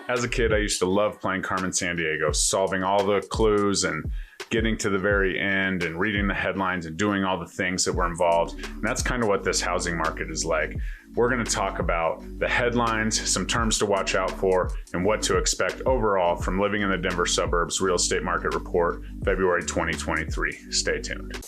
As a kid, I used to love playing Carmen Sandiego, solving all the clues and getting to the very end and reading the headlines and doing all the things that were involved. And that's kind of what this housing market is like. We're going to talk about the headlines, some terms to watch out for, and what to expect overall from Living in the Denver Suburbs Real Estate Market Report, February 2023. Stay tuned.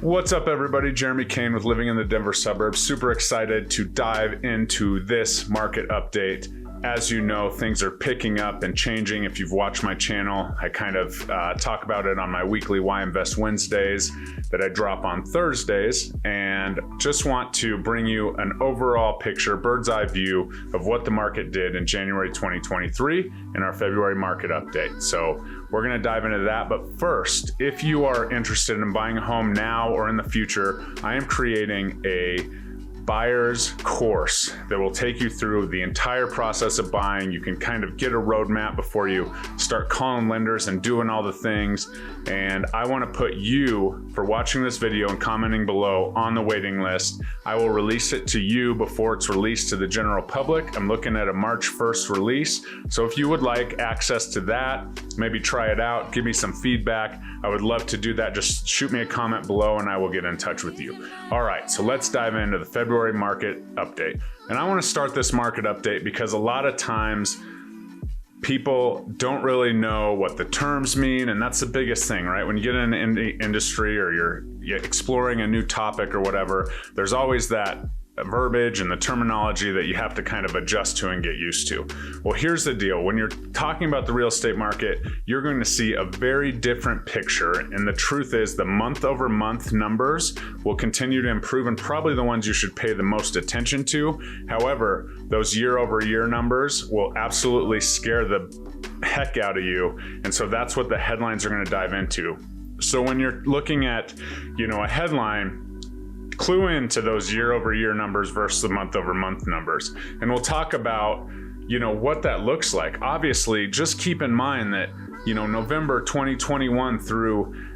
What's up, everybody? Jeremy Kane with Living in the Denver Suburbs. Super excited to dive into this market update. As you know, things are picking up and changing. If you've watched my channel, I kind of talk about it on my weekly Why Invest Wednesdays that I drop on Thursdays, and just want to bring you an overall picture, bird's eye view of what the market did in January 2023 in our February market update. So we're going to dive into that. But first, if you are interested in buying a home now or in the future, I am creating a buyer's course that will take you through the entire process of buying. You can kind of get a roadmap before you start calling lenders and doing all the things. And I want to put you, for watching this video and commenting below, on the waiting list. I will release it to you before it's released to the general public. I'm looking at a March 1st release. So if you would like access to that, maybe try it out, give me some feedback, I would love to do that. Just shoot me a comment below and I will get in touch with you. All right, so let's dive into the February market update. And I want to start this market update because a lot of times people don't really know what the terms mean, and that's the biggest thing, right? When you get in the industry or you're exploring a new topic or whatever, there's always that verbiage and the terminology that you have to kind of adjust to and get used to. Well, here's the deal. When you're talking about the real estate market, you're going to see a very different picture. And the truth is the month over month numbers will continue to improve, and probably the ones you should pay the most attention to. However, those year over year numbers will absolutely scare the heck out of you. And so that's what the headlines are going to dive into. So when you're looking at, a headline, clue into those year over year numbers versus the month over month numbers. And we'll talk about, what that looks like. Obviously, just keep in mind that, November 2021 through,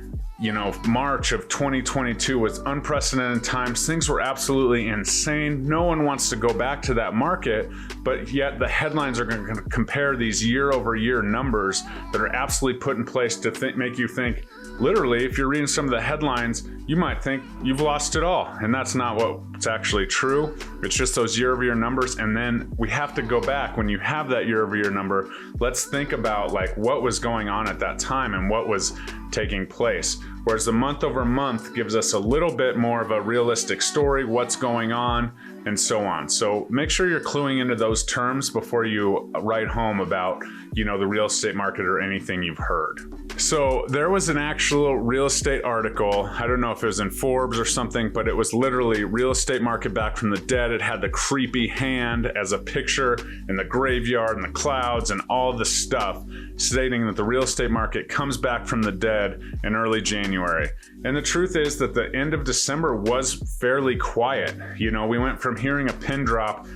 March of 2022 was unprecedented times. Things were absolutely insane. No one wants to go back to that market, but yet the headlines are going to compare these year over year numbers that are absolutely put in place to make you think, literally, if you're reading some of the headlines, you might think you've lost it all. And that's not what's actually true. It's just those year over year numbers. And then we have to go back. When you have that year over year number, let's think about what was going on at that time and what was taking place. Whereas the month over month gives us a little bit more of a realistic story, what's going on, and so on. So make sure you're cluing into those terms before you write home about, the real estate market or anything you've heard. So there was an actual real estate article. I don't know if it was in Forbes or something, but it was literally real estate market back from the dead. It had the creepy hand as a picture in the graveyard and the clouds and all the stuff, stating that the real estate market comes back from the dead in early January. And the truth is that the end of December was fairly quiet. We went from hearing a pin drop,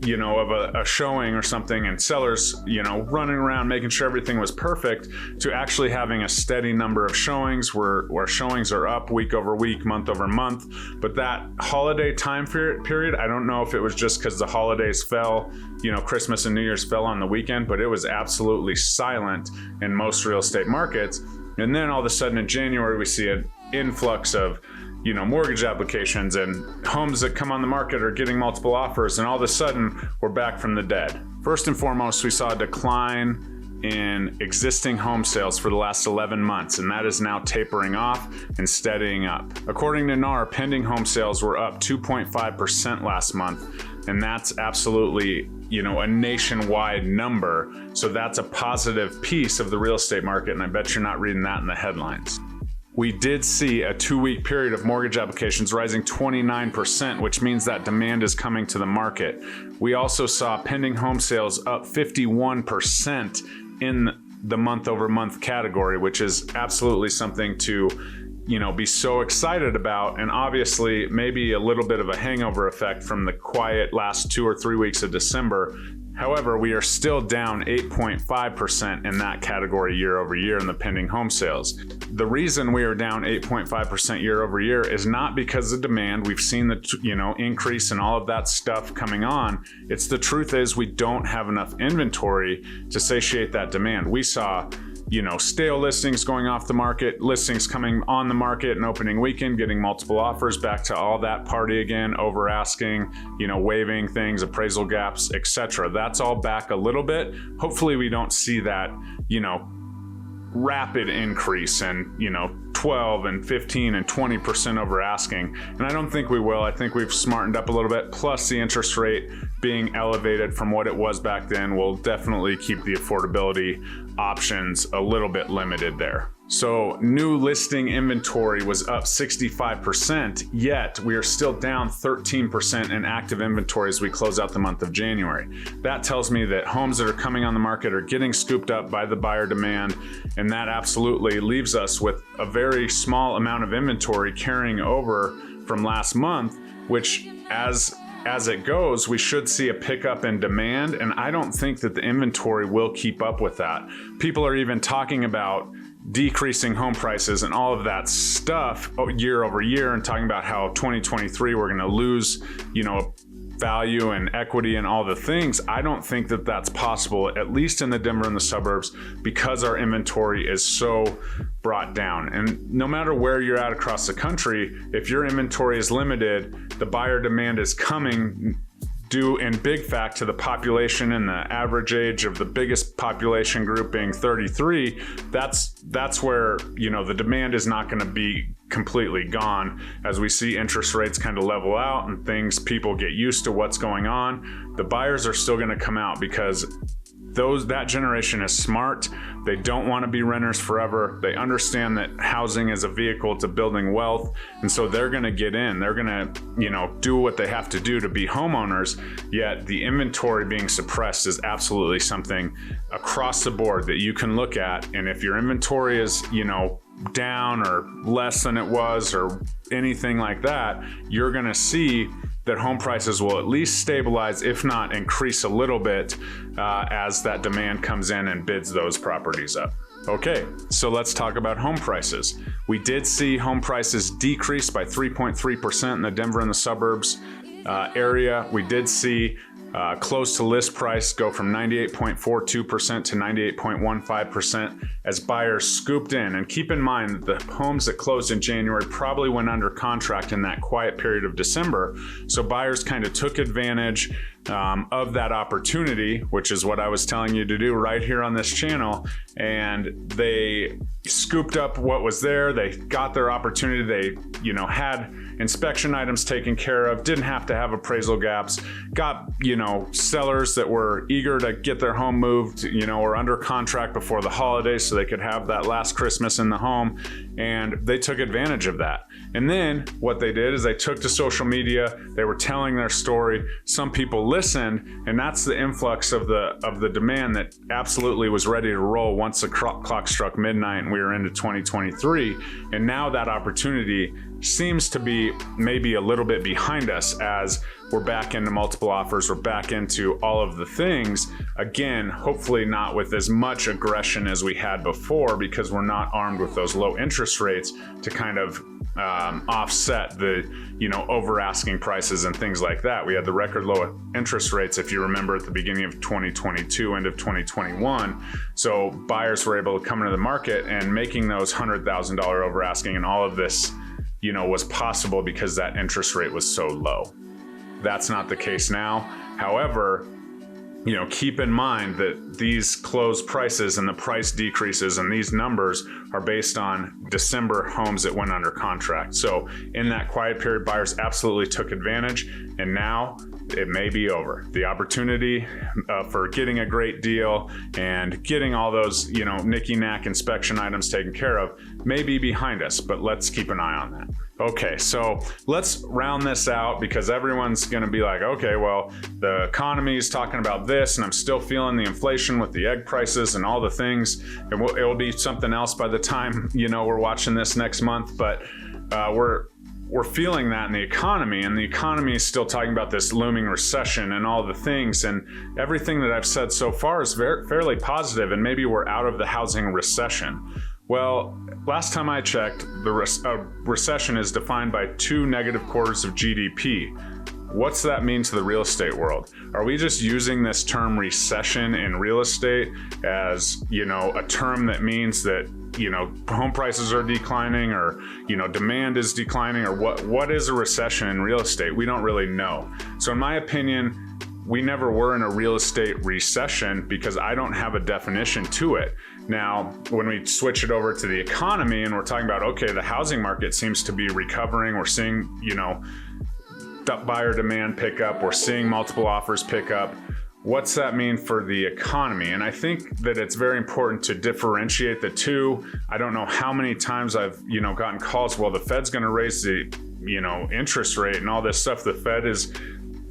of a showing or something, and sellers, running around making sure everything was perfect, to actually having a steady number of showings where showings are up week over week, month over month. But that holiday time period, I don't know if it was just because the holidays fell, Christmas and New Year's fell on the weekend, but it was absolutely silent in most real estate markets. And then all of a sudden in January, we see an influx of mortgage applications, and homes that come on the market are getting multiple offers, and all of a sudden we're back from the dead. First and foremost, we saw a decline in existing home sales for the last 11 months, and that is now tapering off and steadying up. According to NAR, pending home sales were up 2.5% last month, and that's absolutely a nationwide number. So that's a positive piece of the real estate market, and I bet you're not reading that in the headlines. We did see a 2-week period of mortgage applications rising 29%, which means that demand is coming to the market. We also saw pending home sales up 51% in the month over month category, which is absolutely something to be so excited about, and obviously maybe a little bit of a hangover effect from the quiet last 2 or 3 weeks of December. However, we are still down 8.5% in that category year over year in the pending home sales. The reason we are down 8.5% year over year is not because of demand. We've seen the increase in all of that stuff coming on. It's the truth is we don't have enough inventory to satiate that demand. We saw stale listings going off the market, listings coming on the market and opening weekend, getting multiple offers, back to all that party again, over asking, waiving things, appraisal gaps, etc. That's all back a little bit. Hopefully we don't see that, rapid increase in, 12 and 15 and 20% over asking. And I don't think we will. I think we've smartened up a little bit. Plus the interest rate being elevated from what it was back then will definitely keep the affordability options a little bit limited there. So new listing inventory was up 65%, yet we are still down 13% in active inventory as we close out the month of January. That tells me that homes that are coming on the market are getting scooped up by the buyer demand, and that absolutely leaves us with a very small amount of inventory carrying over from last month, which as it goes, we should see a pickup in demand, and I don't think that the inventory will keep up with that. People are even talking about decreasing home prices and all of that stuff year over year, and talking about how 2023 we're going to lose, value and equity and all the things. I don't think that that's possible, at least in the Denver and the suburbs, because our inventory is so brought down. And no matter where you're at across the country, if your inventory is limited, the buyer demand is coming due in big fact to the population and the average age of the biggest population group being 33. That's where the demand is not going to be completely gone. As we see interest rates kind of level out and people get used to what's going on, the buyers are still going to come out because that generation is smart. They don't want to be renters forever. They understand that housing is a vehicle to building wealth, and so they're going to get in. They're going to, do what they have to do to be homeowners. Yet the inventory being suppressed is absolutely something across the board that you can look at. And if your inventory is, down or less than it was or anything like that, you're going to see that home prices will at least stabilize, if not increase a little bit, as that demand comes in and bids those properties up. Okay, so let's talk about home prices. We did see home prices decrease by 3.3% in the Denver and the suburbs area. We did see close to list price go from 98.42% to 98.15% as buyers scooped in. And keep in mind that the homes that closed in January probably went under contract in that quiet period of December. So buyers kind of took advantage of that opportunity, which is what I was telling you to do right here on this channel. And they scooped up what was there. They got their opportunity. They, had inspection items taken care of, didn't have to have appraisal gaps, got, sellers that were eager to get their home moved, or under contract before the holidays so they could have that last Christmas in the home. And they took advantage of that. And then what they did is they took to social media. They were telling their story. Some people listened, and that's the influx of the demand that absolutely was ready to roll once the clock struck midnight and we were into 2023. And now that opportunity seems to be maybe a little bit behind us as we're back into multiple offers, we're back into all of the things. Again, hopefully not with as much aggression as we had before, because we're not armed with those low interest rates to kind of offset the, over asking prices and things like that. We had the record low interest rates, if you remember, at the beginning of 2022, end of 2021. So buyers were able to come into the market, and making those $100,000 over asking and all of this, was possible because that interest rate was so low. That's not the case now. However, keep in mind that these closed prices and the price decreases and these numbers are based on December homes that went under contract. So in that quiet period, buyers absolutely took advantage. And now it may be over. The opportunity for getting a great deal and getting all those, nicky-knack inspection items taken care of may be behind us, but let's keep an eye on that. Okay, so let's round this out because everyone's gonna be like, okay, well, the economy is talking about this and I'm still feeling the inflation with the egg prices and all the things. And it'll be something else by the time, we're watching this next month, but we're feeling that in the economy, and the economy is still talking about this looming recession and all the things, and everything that I've said so far is fairly positive, and maybe we're out of the housing recession. Well, last time I checked, the recession is defined by 2 negative quarters of GDP. What's that mean to the real estate world? Are we just using this term recession in real estate as, a term that means that, home prices are declining, or, demand is declining, or what is a recession in real estate? We don't really know. So in my opinion, we never were in a real estate recession because I don't have a definition to it. Now, when we switch it over to the economy and we're talking about, okay, the housing market seems to be recovering. We're seeing, buyer demand pick up. We're seeing multiple offers pick up. What's that mean for the economy? And I think that it's very important to differentiate the two. I don't know how many times I've, gotten calls, well, the Fed's going to raise the, interest rate and all this stuff. The Fed is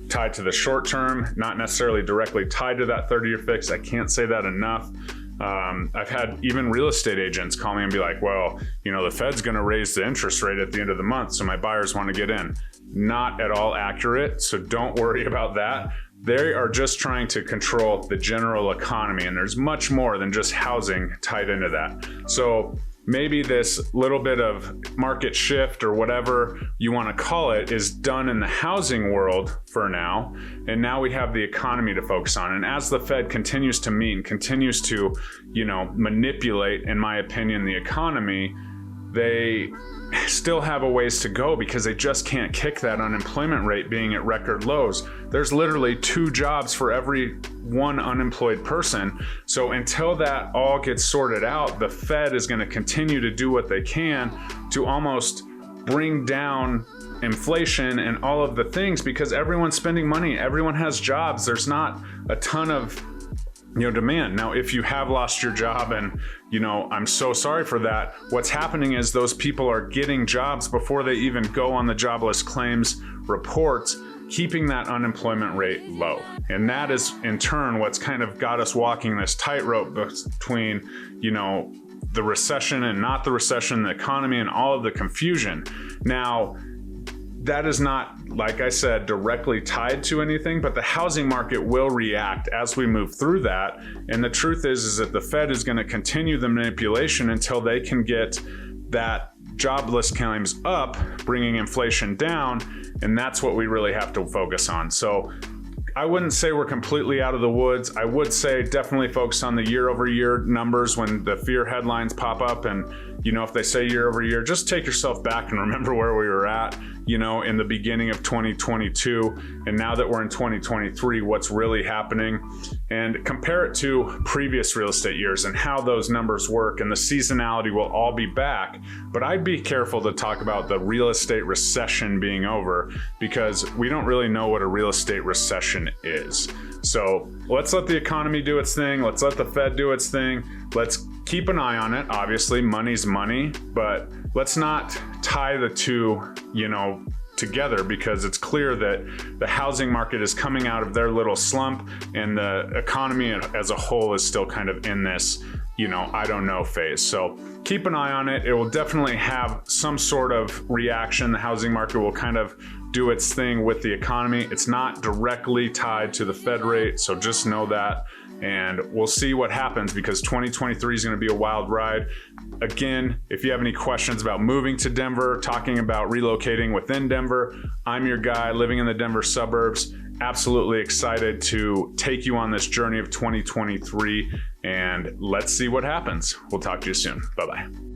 tied to the short term, not necessarily directly tied to that 30-year fix. I can't say that enough. I've had even real estate agents call me and be like, well, the Fed's going to raise the interest rate at the end of the month, so my buyers want to get in. Not at all accurate, so don't worry about that. They are just trying to control the general economy, and there's much more than just housing tied into that. So maybe this little bit of market shift or whatever you want to call it is done in the housing world for now. And now we have the economy to focus on. And as the Fed continues to meet and continues to, manipulate, in my opinion, the economy, they still have a ways to go because they just can't kick that unemployment rate being at record lows. There's literally 2 jobs for every 1 unemployed person. So until that all gets sorted out, the Fed is going to continue to do what they can to almost bring down inflation and all of the things because everyone's spending money. Everyone has jobs. There's not a ton of demand. Now, if you have lost your job and, I'm so sorry for that, what's happening is those people are getting jobs before they even go on the jobless claims reports, keeping that unemployment rate low. And that is in turn what's kind of got us walking this tightrope between, the recession and not the recession, the economy and all of the confusion. Now, that is not, like I said, directly tied to anything, but the housing market will react as we move through that. And the truth is that the Fed is going to continue the manipulation until they can get that jobless claims up, bringing inflation down. And that's what we really have to focus on. So I wouldn't say we're completely out of the woods. I would say definitely focus on the year over year numbers when the fear headlines pop up. And, if they say year over year, just take yourself back and remember where we were at, in the beginning of 2022. And now that we're in 2023, what's really happening, and compare it to previous real estate years and how those numbers work, and the seasonality will all be back. But I'd be careful to talk about the real estate recession being over because we don't really know what a real estate recession is. So let's let the economy do its thing. Let's let the Fed do its thing. Let's keep an eye on it. Obviously, money's money, but let's not tie the two, together because it's clear that the housing market is coming out of their little slump and the economy as a whole is still kind of in this, I don't know phase. So keep an eye on it. It will definitely have some sort of reaction. The housing market will kind of do its thing with the economy. It's not directly tied to the Fed rate, so just know that. And we'll see what happens because 2023 is going to be a wild ride. Again, if you have any questions about moving to Denver, talking about relocating within Denver, I'm your guy living in the Denver suburbs. Absolutely excited to take you on this journey of 2023, and let's see what happens. We'll talk to you soon. Bye-bye.